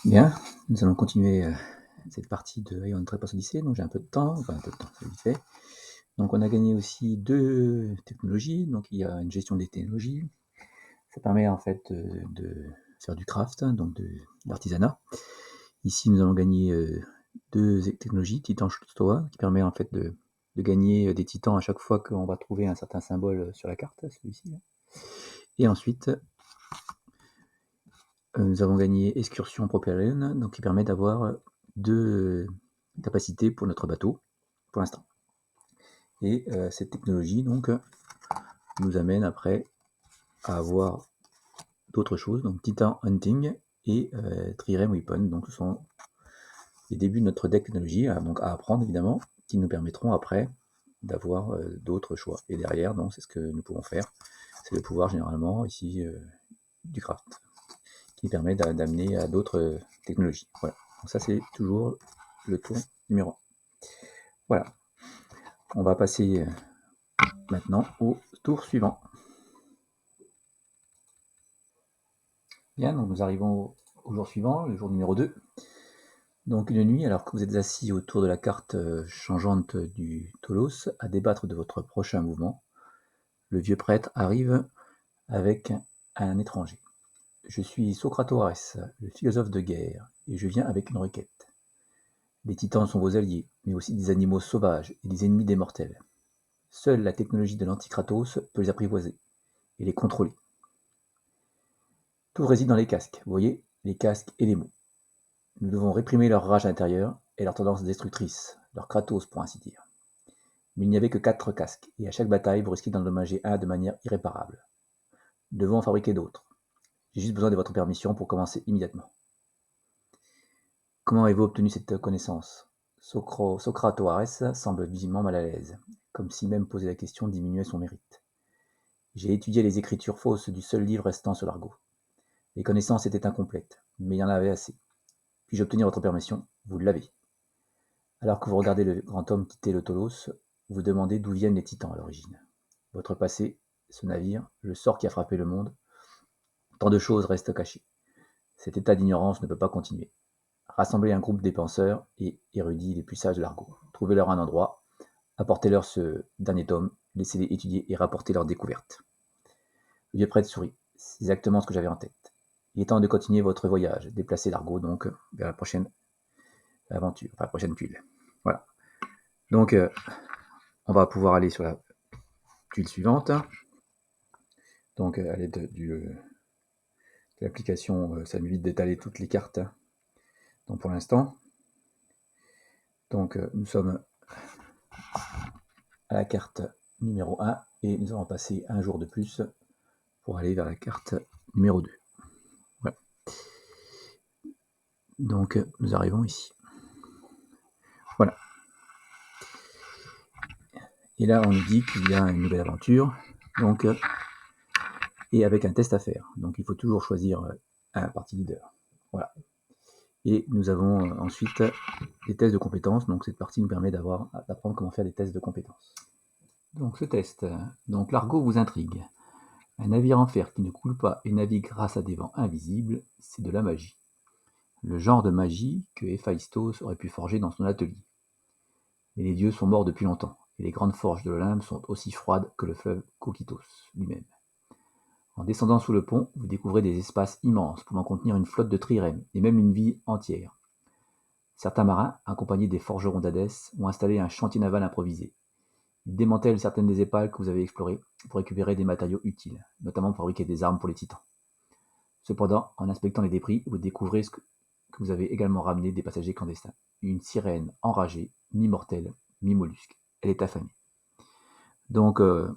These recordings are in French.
Bien, nous allons continuer cette partie de Ion Trepas Odyssey, donc j'ai un peu de temps, c'est vite fait. Donc on a gagné aussi 2 technologies, donc il y a une gestion des technologies, ça permet en fait de faire du craft, donc de l'artisanat. Ici nous allons gagner 2 technologies, Titan Stoa, qui permet en fait de gagner des titans à chaque fois qu'on va trouver un certain symbole sur la carte, celui-ci là. Et ensuite, nous avons gagné Excursion Propellion, donc qui permet d'avoir 2 capacités pour notre bateau, pour l'instant. Et cette technologie donc nous amène après à avoir d'autres choses, donc Titan Hunting et Trireme Weapon. Donc ce sont les débuts de notre deck technologie, donc à apprendre évidemment, qui nous permettront après d'avoir d'autres choix. Et derrière, donc c'est ce que nous pouvons faire, c'est le pouvoir généralement ici du craft, qui permet d'amener à d'autres technologies. Voilà. Donc ça c'est toujours le tour numéro 1. Voilà. On va passer maintenant au tour suivant. Bien, donc nous arrivons au jour suivant, le jour numéro 2. Donc une nuit, alors que vous êtes assis autour de la carte changeante du Tholos, à débattre de votre prochain mouvement, le vieux prêtre arrive avec un étranger. Je suis Socratoares, le philosophe de guerre, et je viens avec une requête. Les titans sont vos alliés, mais aussi des animaux sauvages et des ennemis des mortels. Seule la technologie de l'Antikratos peut les apprivoiser et les contrôler. Tout réside dans les casques, vous voyez, les casques et les mots. Nous devons réprimer leur rage intérieure et leur tendance destructrice, leur Kratos pour ainsi dire. Mais il n'y avait que 4 casques, et à chaque bataille vous risquez d'endommager un de manière irréparable. Nous devons en fabriquer d'autres. J'ai juste besoin de votre permission pour commencer immédiatement. Comment avez-vous obtenu cette connaissance? Socratoares semble visiblement mal à l'aise, comme si même poser la question diminuait son mérite. J'ai étudié les écritures fausses du seul livre restant sur l'argot. Les connaissances étaient incomplètes, mais il y en avait assez. Puis-je obtenir votre permission? Vous l'avez. Alors que vous regardez le grand homme quitter le Tholos, vous demandez d'où viennent les titans à l'origine. Votre passé, ce navire, le sort qui a frappé le monde, tant de choses restent cachées. Cet état d'ignorance ne peut pas continuer. Rassemblez un groupe des penseurs et érudits les plus sages de l'argot. Trouvez-leur un endroit, apportez-leur ce dernier tome, laissez-les étudier et rapporter leurs découvertes. Le vieux prêtre sourit. C'est exactement ce que j'avais en tête. Il est temps de continuer votre voyage, déplacer l'argot donc vers la prochaine aventure, enfin la prochaine tuile. Voilà. Donc on va pouvoir aller sur la tuile suivante. Donc à l'aide de l'application, ça m'évite d'étaler toutes les cartes. Donc pour l'instant. Donc nous sommes à la carte numéro 1 et nous allons passer un jour de plus pour aller vers la carte numéro 2. Voilà. Donc nous arrivons ici. Voilà. Et là on nous dit qu'il y a une nouvelle aventure. Donc et avec un test à faire. Donc il faut toujours choisir un party leader. Voilà. Et nous avons ensuite des tests de compétences. Donc cette partie nous permet d'apprendre comment faire des tests de compétences. Donc ce test. Donc l'argot vous intrigue. Un navire en fer qui ne coule pas et navigue grâce à des vents invisibles, c'est de la magie. Le genre de magie que Héphaïstos aurait pu forger dans son atelier. Mais les dieux sont morts depuis longtemps, et les grandes forges de l'Olympe sont aussi froides que le fleuve Cocytos lui-même. En descendant sous le pont, vous découvrez des espaces immenses pouvant contenir une flotte de trirèmes, et même une ville entière. Certains marins, accompagnés des forgerons d'Hadès, ont installé un chantier naval improvisé. Ils démantèlent certaines des épales que vous avez explorées pour récupérer des matériaux utiles, notamment pour fabriquer des armes pour les titans. Cependant, en inspectant les débris, vous découvrez que vous avez également ramené des passagers clandestins. Une sirène enragée, mi-mortelle, mi-mollusque. Elle est affamée. Donc, on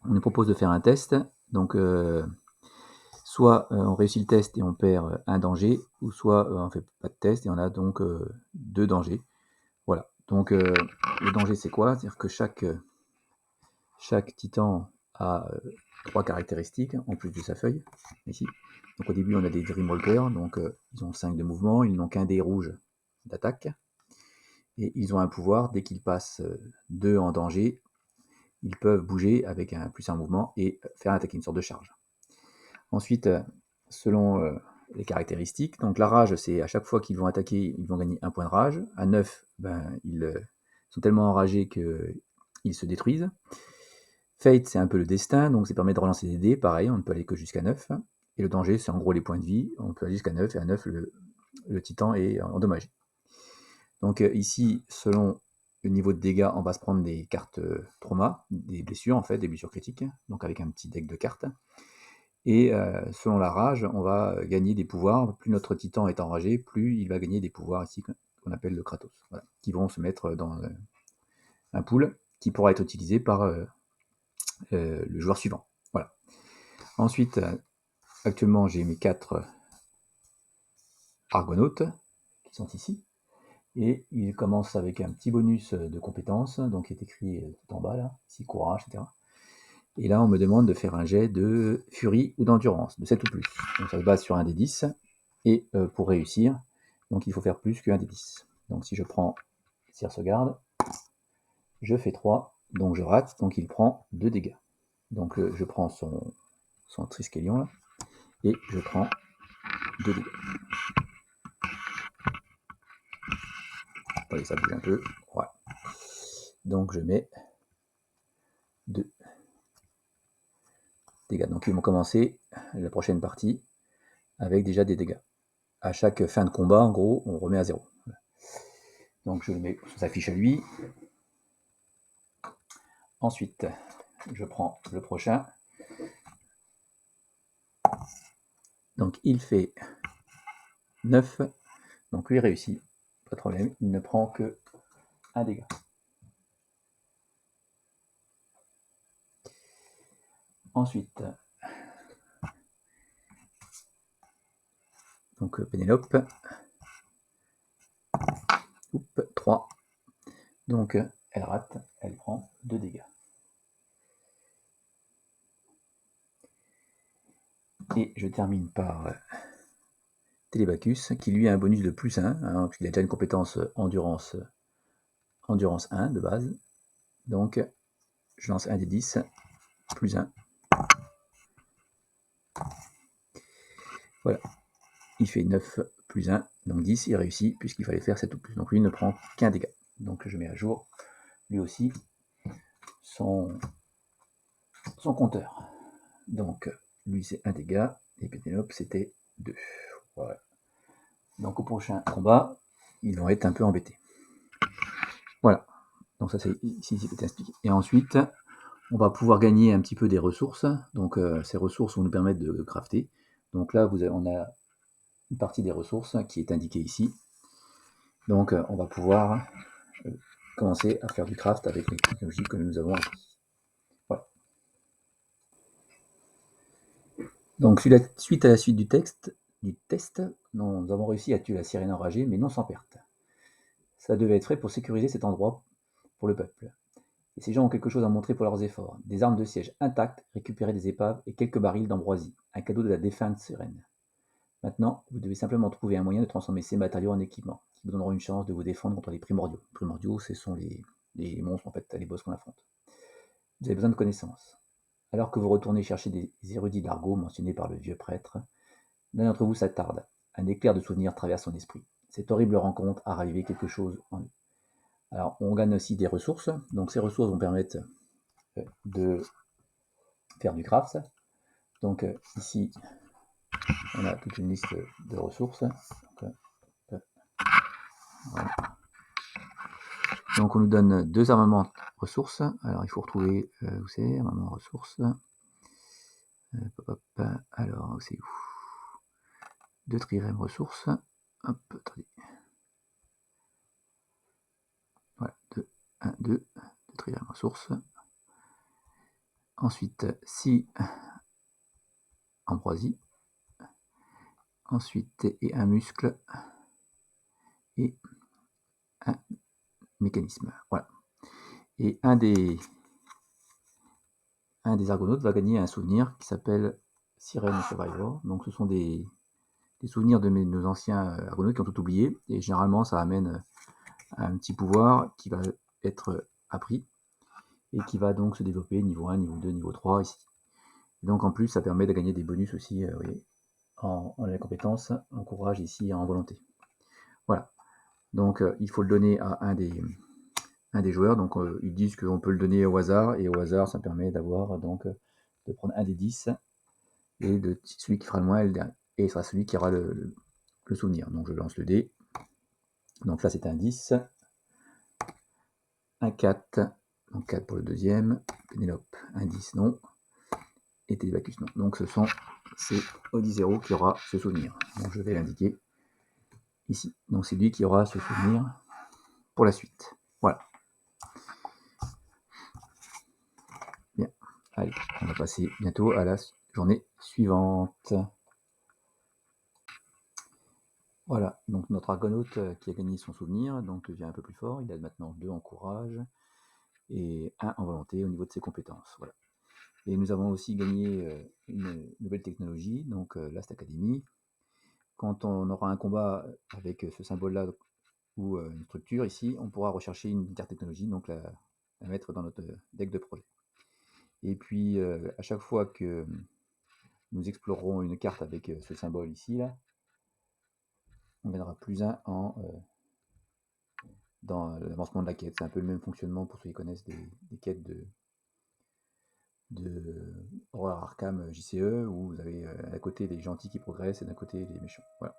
nous propose de faire un test. Donc, soit on réussit le test et on perd un danger, ou soit on ne fait pas de test et on a donc 2 dangers. Voilà. Donc, le danger, c'est quoi? C'est-à-dire que chaque titan a 3 caractéristiques en plus de sa feuille, ici. Donc au début, on a des Dreamwalkers, donc ils ont 5 de mouvement, ils n'ont qu'un dé rouge d'attaque, et ils ont un pouvoir, dès qu'ils passent 2 en danger, ils peuvent bouger avec un plus 1 mouvement et faire attaquer une sorte de charge. Ensuite, selon les caractéristiques. Donc la rage, c'est à chaque fois qu'ils vont attaquer, ils vont gagner 1 point de rage. À 9, ils sont tellement enragés qu'ils se détruisent. Fate, c'est un peu le destin, donc ça permet de relancer des dés, pareil, on ne peut aller que jusqu'à 9. Et le danger, c'est en gros les points de vie, on peut aller jusqu'à 9, et à 9, le titan est endommagé. Donc ici, selon le niveau de dégâts, on va se prendre des cartes trauma, des blessures en fait, des blessures critiques, donc avec un petit deck de cartes. Et selon la rage, on va gagner des pouvoirs. Plus notre titan est enragé, plus il va gagner des pouvoirs ici qu'on appelle le Kratos, voilà, qui vont se mettre dans un pool qui pourra être utilisé par le joueur suivant. Voilà. Ensuite, actuellement, j'ai mes 4 argonautes qui sont ici. Et il commence avec un petit bonus de compétences, donc qui est écrit tout en bas, là, ici, courage, etc. Et là, on me demande de faire un jet de furie ou d'endurance, de 7 ou plus. Donc ça se base sur un des 10. Et pour réussir, donc il faut faire plus qu'un des 10. Donc si je prends Circe Garde, je fais 3, donc je rate, donc il prend 2 dégâts. Donc je prends son Triskelion, là, et je prends 2 dégâts. Allez, ça bouge un peu. Voilà. Donc je mets 2 dégâts. Donc ils vont commencer la prochaine partie avec déjà des dégâts. À chaque fin de combat, en gros, on remet à 0. Donc je le mets sur sa fiche à lui. Ensuite, je prends le prochain. Donc il fait 9. Donc lui réussit. Pas de problème. Il ne prend que 1 dégât. Ensuite, donc Pénélope. 3. Donc elle rate. Elle prend 2 dégâts. Et je termine par Télébacus, qui lui a un bonus de plus 1, hein, puisqu'il a déjà une compétence endurance 1 de base. Donc je lance un des 10, plus 1. Voilà. Il fait 9 plus 1, donc 10, il réussit, puisqu'il fallait faire 7 ou plus. Donc lui ne prend qu'un dégât. Donc je mets à jour, lui aussi, son compteur. Donc lui c'est 1 dégât, et Pénélope c'était 2. Voilà. Donc au prochain combat, ils vont être un peu embêtés. Voilà. Donc ça c'est ici c'est expliqué. Et ensuite, on va pouvoir gagner un petit peu des ressources. Donc ces ressources vont nous permettre de crafter. Donc là, on a une partie des ressources qui est indiquée ici. Donc on va pouvoir commencer à faire du craft avec les technologies que nous avons acquis. Voilà. Donc suite à la suite du test, nous avons réussi à tuer la sirène enragée, mais non sans perte. Ça devait être fait pour sécuriser cet endroit pour le peuple. Et ces gens ont quelque chose à montrer pour leurs efforts. Des armes de siège intactes, récupérer des épaves et quelques barils d'ambroisie, un cadeau de la défunte sirène. Maintenant, vous devez simplement trouver un moyen de transformer ces matériaux en équipements, qui vous donneront une chance de vous défendre contre les primordiaux. Les primordiaux, ce sont les monstres, en fait, les boss qu'on affronte. Vous avez besoin de connaissances. Alors que vous retournez chercher des érudits d'argot mentionnés par le vieux prêtre, l'un d'entre vous s'attarde. Un éclair de souvenir traverse son esprit. Cette horrible rencontre a ravivé quelque chose en lui. Alors, on gagne aussi des ressources. Donc, ces ressources vont permettre de faire du craft. Donc, ici, on a toute une liste de ressources. Voilà. Donc, on nous donne 2 armements ressources. Alors, il faut retrouver où c'est, armement ressources. Alors, c'est où 2 trirèmes ressources. Hop, attendez. Voilà, 2, 1, 2, 2 trirèmes ressources. Ensuite, 6 ambroisie. Ensuite, et un muscle. Et un mécanisme. Voilà. Et un des argonautes va gagner un souvenir qui s'appelle Sirène Survivor. Donc ce sont des souvenirs de nos anciens argonautes qui ont tout oublié. Et généralement, ça amène un petit pouvoir qui va être appris et qui va donc se développer niveau 1, niveau 2, niveau 3 ici. Et donc en plus, ça permet de gagner des bonus aussi, vous voyez, en la compétence en courage ici en volonté. Voilà. Donc il faut le donner à un des joueurs. Donc ils disent qu'on peut le donner au hasard, et au hasard ça permet d'avoir donc de prendre un des 10 et de celui qui fera le moins et ce sera celui qui aura le souvenir. Donc je lance le dé. Donc là c'est un 10, un 4, donc 4 pour le deuxième, Pénélope, un 10 non, et Télébacus non. Donc c'est Audi 0 qui aura ce souvenir. Donc je vais l'indiquer ici. Donc c'est lui qui aura ce souvenir pour la suite. Voilà. Bien. Allez, on va passer bientôt à la journée suivante. Voilà, donc notre argonaute qui a gagné son souvenir, donc devient un peu plus fort. Il a maintenant 2 en courage et 1 en volonté au niveau de ses compétences. Voilà. Et nous avons aussi gagné une nouvelle technologie, donc Last Academy. Quand on aura un combat avec ce symbole-là ou une structure ici, on pourra rechercher une carte technologie, donc la mettre dans notre deck de projet. Et puis à chaque fois que nous explorerons une carte avec ce symbole ici, là, on gagnera plus 1 dans l'avancement de la quête. C'est un peu le même fonctionnement pour ceux qui connaissent des quêtes de Horror Arkham JCE, où vous avez à côté les gentils qui progressent et d'un côté les méchants. Voilà.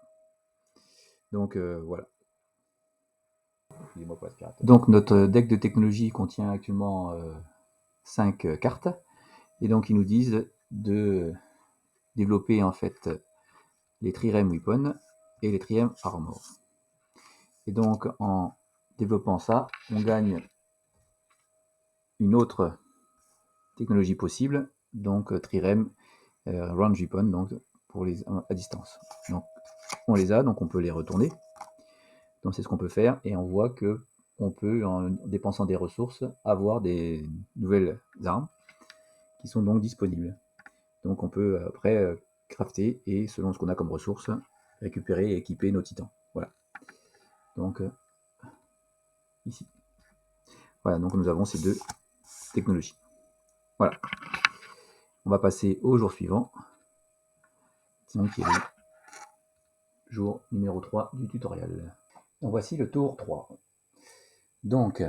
Donc voilà. Donc notre deck de technologie contient actuellement 5 cartes, et donc ils nous disent de développer en fait les Trireme Weapon et les Trireme Armor. Et donc en développant ça, on gagne une autre technologie possible, donc Trireme Range Weapon, donc pour les à distance. Donc on les a, donc on peut les retourner. Donc c'est ce qu'on peut faire, et on voit que on peut, en dépensant des ressources, avoir des nouvelles armes qui sont donc disponibles. Donc on peut après crafter, et selon ce qu'on a comme ressources, récupérer et équiper nos titans. Voilà. Donc ici. Voilà, donc nous avons ces 2 technologies. Voilà. On va passer au jour suivant, donc qui est le jour numéro 3 du tutoriel. Donc voici le tour 3. Donc,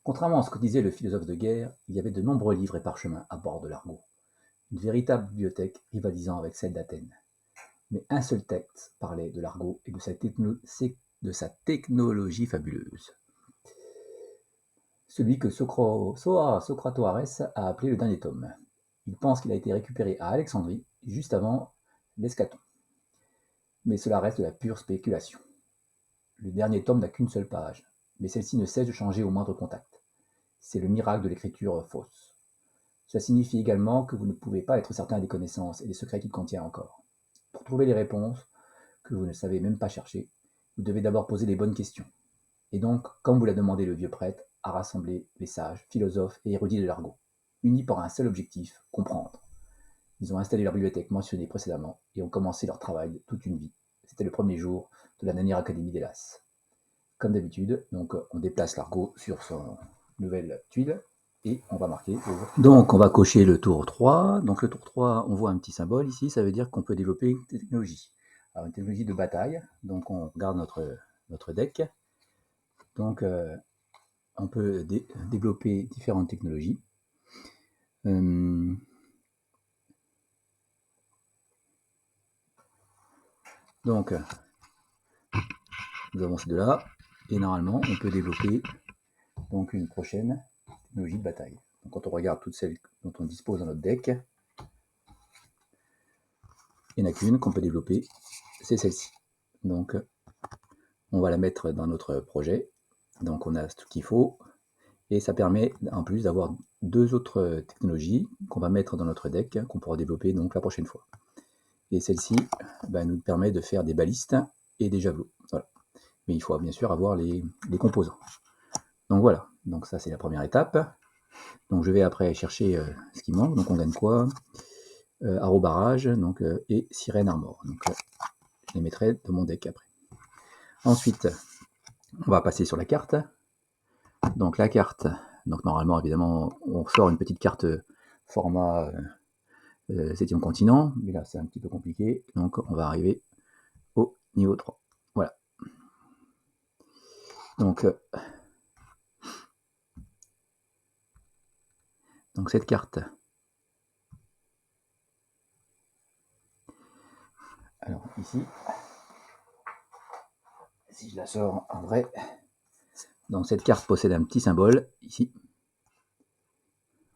contrairement à ce que disait le philosophe de guerre, il y avait de nombreux livres et parchemins à bord de l'Argo, une véritable bibliothèque rivalisant avec celle d'Athènes. Mais un seul texte parlait de l'Argo et de sa technologie fabuleuse. Celui que Socratoares a appelé le dernier tome. Il pense qu'il a été récupéré à Alexandrie, juste avant l'Eschaton. Mais cela reste de la pure spéculation. Le dernier tome n'a qu'une seule page, mais celle-ci ne cesse de changer au moindre contact. C'est le miracle de l'écriture fausse. Cela signifie également que vous ne pouvez pas être certain des connaissances et des secrets qu'il contient encore. Pour trouver les réponses que vous ne savez même pas chercher, vous devez d'abord poser les bonnes questions. Et donc, comme vous l'a demandé le vieux prêtre, à rassembler les sages, philosophes et érudits de l'Argo, unis par un seul objectif, comprendre. Ils ont installé leur bibliothèque mentionnée précédemment et ont commencé leur travail toute une vie. C'était le premier jour de la dernière Académie d'Hélas. Comme d'habitude, donc on déplace l'Argo sur son nouvelle tuile et on va marquer le jour. Donc on va cocher le tour 3. Donc le tour 3, on voit un petit symbole ici, ça veut dire qu'on peut développer une technologie. Alors une technologie de bataille, donc on regarde notre deck. Donc on peut développer différentes technologies. Donc nous avons ces deux-là, et normalement on peut développer donc une prochaine technologie de bataille. Donc quand on regarde toutes celles dont on dispose dans notre deck, il n'y en a qu'une qu'on peut développer, c'est celle-ci. Donc on va la mettre dans notre projet. Donc on a tout ce qu'il faut, et ça permet en plus d'avoir 2 autres technologies qu'on va mettre dans notre deck, qu'on pourra développer donc la prochaine fois. Et celle-ci nous permet de faire des balistes et des javelots. Voilà. Mais il faut bien sûr avoir les composants. Donc voilà, donc ça c'est la première étape. Donc je vais après chercher ce qui manque. Donc on gagne quoi? Arrow barrage, donc, et sirène armor. Donc je les mettrai dans mon deck après. Ensuite, on va passer sur la carte. Donc la carte, donc normalement évidemment on sort une petite carte format 7e continent, mais là c'est un petit peu compliqué, donc on va arriver au niveau 3. Voilà. Donc cette carte, alors ici, si je la sors en vrai, donc cette carte possède un petit symbole ici.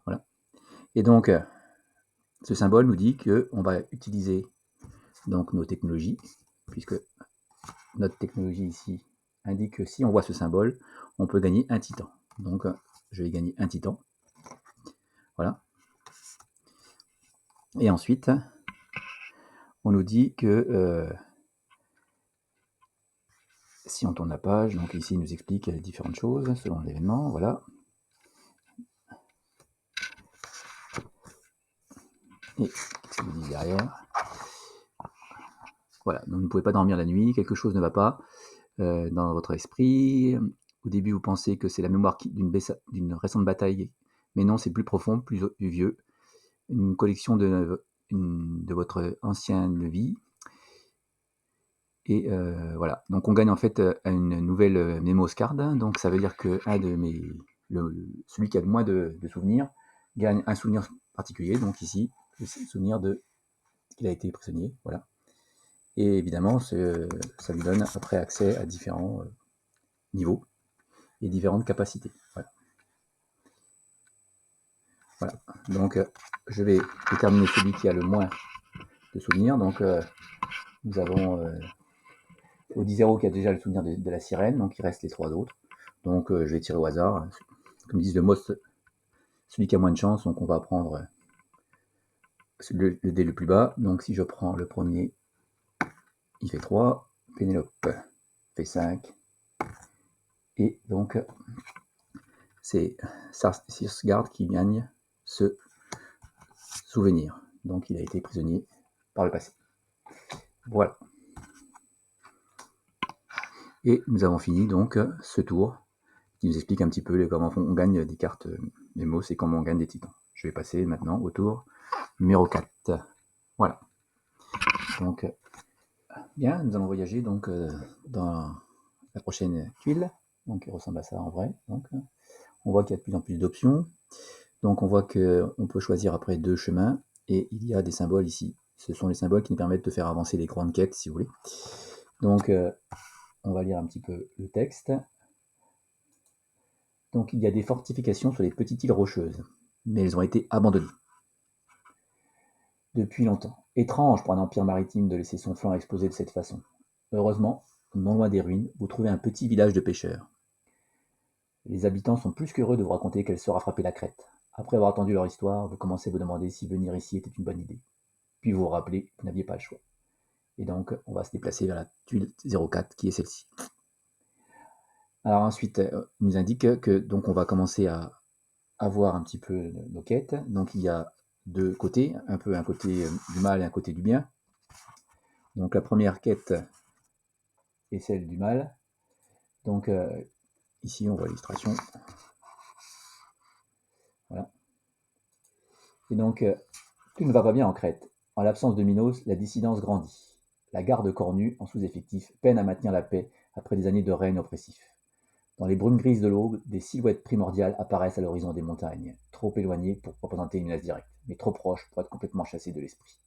Voilà. Et donc ce symbole nous dit qu'on va utiliser donc nos technologies, puisque notre technologie ici indique que si on voit ce symbole, on peut gagner un titan. Donc je vais gagner un titan. Voilà. Et ensuite, on nous dit que si on tourne la page, donc ici il nous explique différentes choses selon l'événement. Voilà. Et qu'est-ce qu'il dit derrière? Voilà, donc vous ne pouvez pas dormir la nuit, quelque chose ne va pas dans votre esprit. Au début, vous pensez que c'est la mémoire d'une récente bataille, mais non, c'est plus profond, plus vieux. Une collection de votre ancienne vie. Et voilà, donc on gagne en fait une nouvelle Memos Card. Donc ça veut dire que celui qui a le moins de souvenirs gagne un souvenir particulier. Donc ici, le souvenir de qu'il a été prisonnier. Voilà. Et évidemment, ça lui donne après accès à différents niveaux et différentes capacités. Voilà. Voilà. Donc je vais déterminer celui qui a le moins de souvenirs. Donc nous avons Odizero qui a déjà le souvenir de la sirène, donc il reste les 3 autres. Donc je vais tirer au hasard. Comme disent le most, celui qui a moins de chance, donc on va prendre le dé le plus bas. Donc si je prends le premier, il fait 3, Pénélope fait 5, et donc c'est Sarsgaard qui gagne ce souvenir. Donc il a été prisonnier par le passé. Voilà. Et nous avons fini donc ce tour qui nous explique un petit peu comment on gagne des cartes mémos et comment on gagne des titans. Je vais passer maintenant au tour numéro 4. Voilà. Donc, bien, nous allons voyager donc dans la prochaine tuile, donc qui ressemble à ça en vrai. Donc, on voit qu'il y a de plus en plus d'options. Donc, on voit qu'on peut choisir après 2 chemins et il y a des symboles ici. Ce sont les symboles qui nous permettent de faire avancer les grandes quêtes, si vous voulez. Donc, on va lire un petit peu le texte. Donc, il y a des fortifications sur les petites îles rocheuses, mais elles ont été abandonnées depuis longtemps. Étrange pour un empire maritime de laisser son flanc exploser de cette façon. Heureusement, non loin des ruines, vous trouvez un petit village de pêcheurs. Les habitants sont plus qu'heureux de vous raconter qu'elle sera frappée la crête. Après avoir entendu leur histoire, vous commencez à vous demander si venir ici était une bonne idée. Puis vous vous rappelez que vous n'aviez pas le choix. Et donc, on va se déplacer vers la tuile 04 qui est celle-ci. Alors ensuite, il nous indique que donc on va commencer à avoir un petit peu nos quêtes. Donc il y a 2 côtés, un côté du mal et un côté du bien. Donc la première quête est celle du mal. Donc ici on voit l'illustration. Voilà. Et donc tout ne va pas bien en Crète. En l'absence de Minos, la dissidence grandit. La garde cornue, en sous-effectif, peine à maintenir la paix après des années de règne oppressif. Dans les brumes grises de l'aube, des silhouettes primordiales apparaissent à l'horizon des montagnes, trop éloignées pour représenter une menace directe, mais trop proches pour être complètement chassées de l'esprit.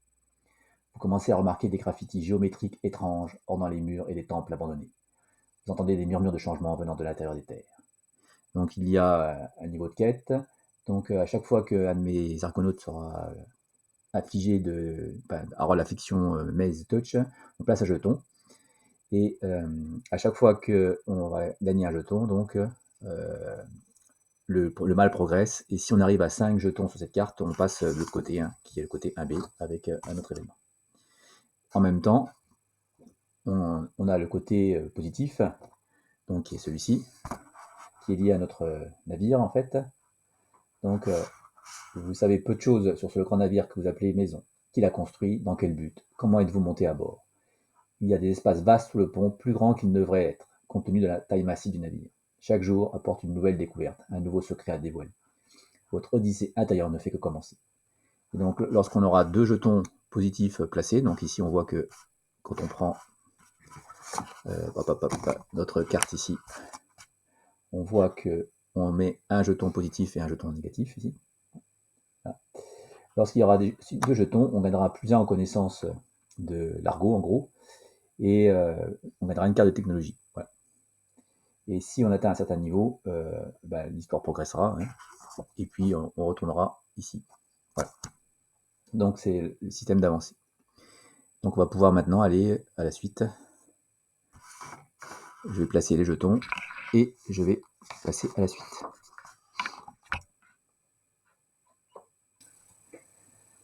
Vous commencez à remarquer des graffitis géométriques étranges ornant les murs et les temples abandonnés. Vous entendez des murmures de changement venant de l'intérieur des terres. Donc il y a un niveau de quête. Donc à chaque fois qu'un de mes argonautes sera affligé avoir l'affliction Maze Touch, on place un jeton. Et à chaque fois qu'on va gagner un jeton, donc le mal progresse. Et si on arrive à 5 jetons sur cette carte, on passe de l'autre côté, qui est le côté 1B, avec un autre événement. En même temps, on a le côté positif, donc qui est celui-ci, qui est lié à notre navire en fait. Donc vous savez peu de choses sur ce grand navire que vous appelez maison. Qui l'a construit, dans quel but, comment êtes-vous monté à bord. Il y a des espaces vastes sous le pont, plus grands qu'ils ne devraient être, compte tenu de la taille massive du navire. Chaque jour apporte une nouvelle découverte, un nouveau secret à dévoiler. Votre odyssée intérieure ne fait que commencer. Et donc, lorsqu'on aura 2 jetons positifs placés, donc ici, on voit que quand on prend notre carte ici, on voit qu'on met un jeton positif et un jeton négatif ici. Voilà. Lorsqu'il y aura 2 jetons, on gagnera +1 en connaissance de l'argot, en gros, et on gagnera une carte de technologie. Voilà. Et si on atteint un certain niveau, l'histoire progressera, hein, et puis on retournera ici. Voilà. Donc c'est le système d'avancée. Donc on va pouvoir maintenant aller à la suite. Je vais placer les jetons et je vais passer à la suite.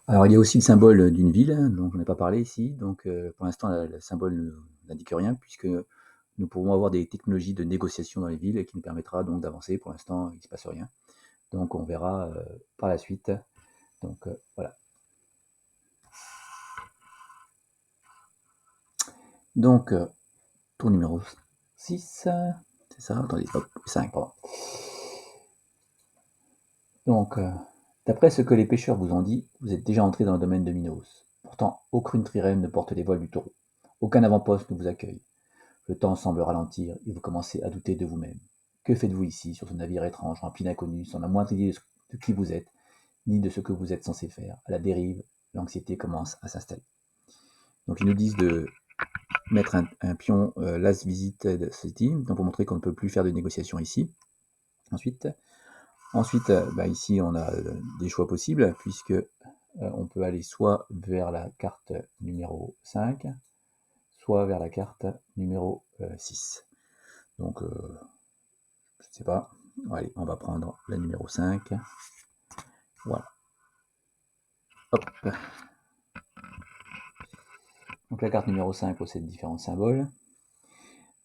Alors il y a aussi le symbole d'une ville, dont je n'ai pas parlé ici. Donc pour l'instant le symbole n'indique rien puisque nous pourrons avoir des technologies de négociation dans les villes et qui nous permettra donc d'avancer. Pour l'instant il ne se passe rien. Donc on verra par la suite. Donc voilà. Donc tour numéro 6, c'est ça? Attendez, hop, 5, pardon. Donc, d'après ce que les pêcheurs vous ont dit, vous êtes déjà entré dans le domaine de Minos. Pourtant, aucune trirème ne porte les voiles du taureau. Aucun avant-poste ne vous accueille. Le temps semble ralentir et vous commencez à douter de vous-même. Que faites-vous ici, sur ce navire étrange, rempli d'inconnus, sans la moindre idée de qui vous êtes, ni de ce que vous êtes censé faire? À la dérive, l'anxiété commence à s'installer. Donc, ils nous disent de mettre un pion Last Visited City, donc pour montrer qu'on ne peut plus faire de négociations ici. Ensuite, ici, on a des choix possibles, puisque on peut aller soit vers la carte numéro 5, soit vers la carte numéro 6. Donc, je ne sais pas. Allez, on va prendre la numéro 5. Voilà. Hop. Donc, la carte numéro 5 possède différents symboles.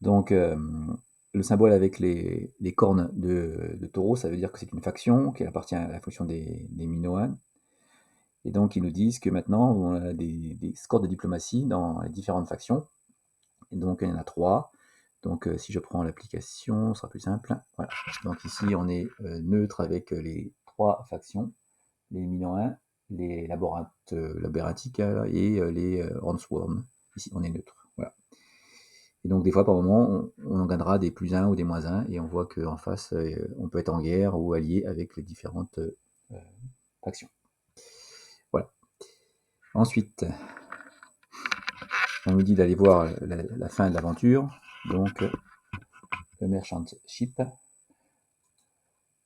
Donc, le symbole avec les cornes de taureau, ça veut dire que c'est une faction qui appartient à la faction des Minoans. Et donc, ils nous disent que maintenant, on a des scores de diplomatie dans les différentes factions. Et donc, il y en a 3. Donc, si je prends l'application, ce sera plus simple. Voilà. Donc, ici, on est neutre avec les 3 factions, les Minoens, les Labyrinthia et les Hornsworn. Ici, on est neutre. Voilà. Et donc, des fois, par moment, on en gagnera des +1 ou des -1, et on voit qu'en face, on peut être en guerre ou allié avec les différentes factions. Voilà. Ensuite, on nous dit d'aller voir la fin de l'aventure, donc le Merchant Ship.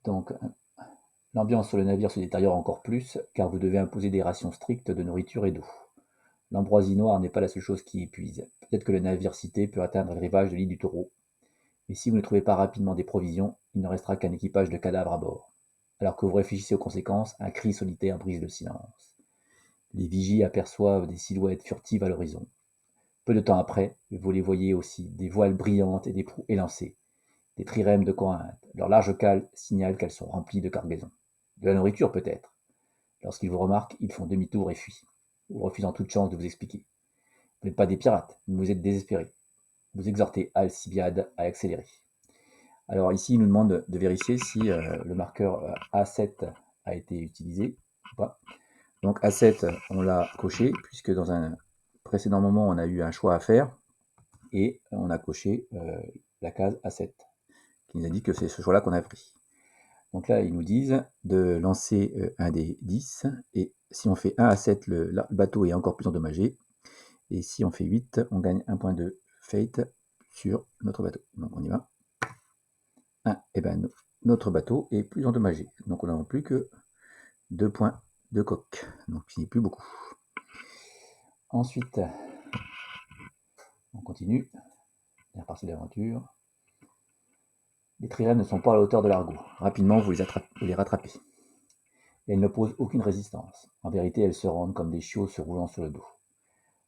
Donc, l'ambiance sur le navire se détériore encore plus, car vous devez imposer des rations strictes de nourriture et d'eau. L'ambroisie noire n'est pas la seule chose qui épuise. Peut-être que le navire cité peut atteindre le rivage de l'île du Taureau. Mais si vous ne trouvez pas rapidement des provisions, il ne restera qu'un équipage de cadavres à bord. Alors que vous réfléchissez aux conséquences, un cri solitaire brise le silence. Les vigies aperçoivent des silhouettes furtives à l'horizon. Peu de temps après, vous les voyez aussi, des voiles brillantes et des proues élancées. Des trirèmes de Corinthe. Leur large cale signale qu'elles sont remplies de cargaisons. De la nourriture peut-être. Lorsqu'ils vous remarquent, ils font demi-tour et fuient, vous refusant toute chance de vous expliquer. Vous n'êtes pas des pirates, mais vous êtes désespérés. Vous exhortez Alcibiade à accélérer. Alors ici, il nous demande de vérifier si le marqueur A7 a été utilisé ou pas. Donc A7, on l'a coché, puisque dans un précédent moment, on a eu un choix à faire, et on a coché la case A7, qui nous indique que c'est ce choix-là qu'on a pris. Donc là, ils nous disent de lancer un des 10, et si on fait 1 à 7, le bateau est encore plus endommagé, et si on fait 8, on gagne un point de fate sur notre bateau. Donc on y va. 1, et ben notre bateau est plus endommagé, donc on n'a plus que 2 points de coque, donc il n'est plus beaucoup. Ensuite, on continue, dernière partie de l'aventure. Les trirèmes ne sont pas à la hauteur de l'argot. Rapidement, vous les rattrapez. Elles n'opposent aucune résistance. En vérité, elles se rendent comme des chiots se roulant sur le dos.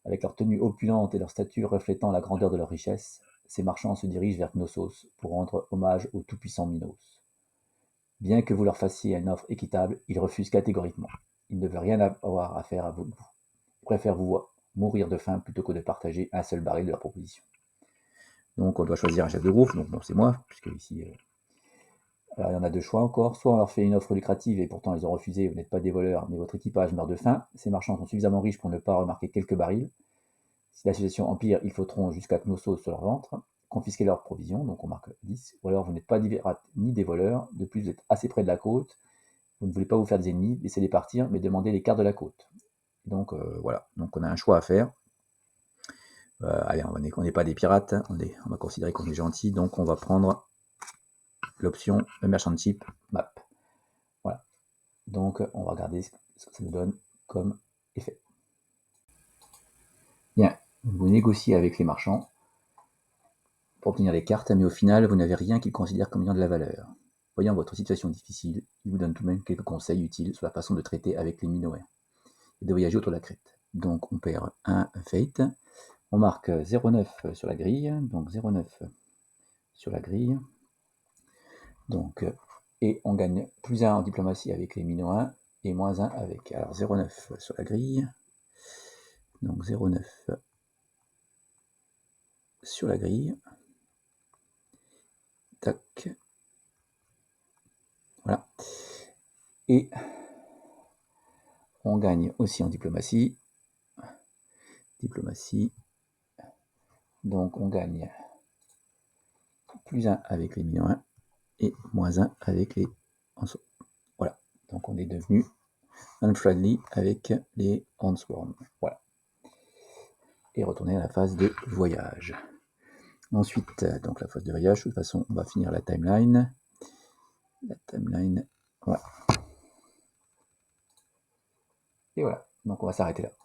Avec leur tenue opulente et leur stature reflétant la grandeur de leur richesse, ces marchands se dirigent vers Knossos pour rendre hommage au tout-puissant Minos. Bien que vous leur fassiez une offre équitable, ils refusent catégoriquement. Ils ne veulent rien avoir à faire à vous. Ils préfèrent vous mourir de faim plutôt que de partager un seul baril de leur proposition. Donc on doit choisir un chef de groupe, donc bon, c'est moi, puisque ici Alors il y en a deux choix encore, soit on leur fait une offre lucrative et pourtant ils ont refusé, vous n'êtes pas des voleurs, mais votre équipage meurt de faim, ces marchands sont suffisamment riches pour ne pas remarquer quelques barils. Si la situation empire, ils flotteront jusqu'à Knossos sur leur ventre, confisquer leurs provisions, donc on marque 10, ou alors vous n'êtes pas des pirates ni des voleurs, de plus vous êtes assez près de la côte, vous ne voulez pas vous faire des ennemis, laissez-les partir, mais demandez les cartes de la côte. Donc voilà, donc on a un choix à faire. Allez, on n'est pas des pirates, on va considérer qu'on est gentil, donc on va prendre l'option Merchantship Map. Voilà, donc on va regarder ce que ça nous donne comme effet. Bien, vous négociez avec les marchands pour obtenir les cartes, mais au final, vous n'avez rien qu'ils considèrent comme ayant de la valeur. Voyant votre situation difficile, ils vous donnent tout de même quelques conseils utiles sur la façon de traiter avec les Minoens et de voyager autour de la Crète. Donc on perd un Fate, on marque 0,9 sur la grille, donc 0,9 sur la grille, donc, et on gagne plus 1 en diplomatie avec les Minoens et moins 1 avec. Alors 0,9 sur la grille, donc 0,9 sur la grille, tac, voilà, et on gagne aussi en diplomatie, donc on gagne plus 1 avec les Minoens et moins 1 avec les Hanseaux. Voilà, donc on est devenu unfriendly avec les Handsworn. Voilà. Et retourner à la phase de voyage. Ensuite, donc la phase de voyage, de toute façon, on va finir la timeline. Voilà. Et voilà, donc on va s'arrêter là.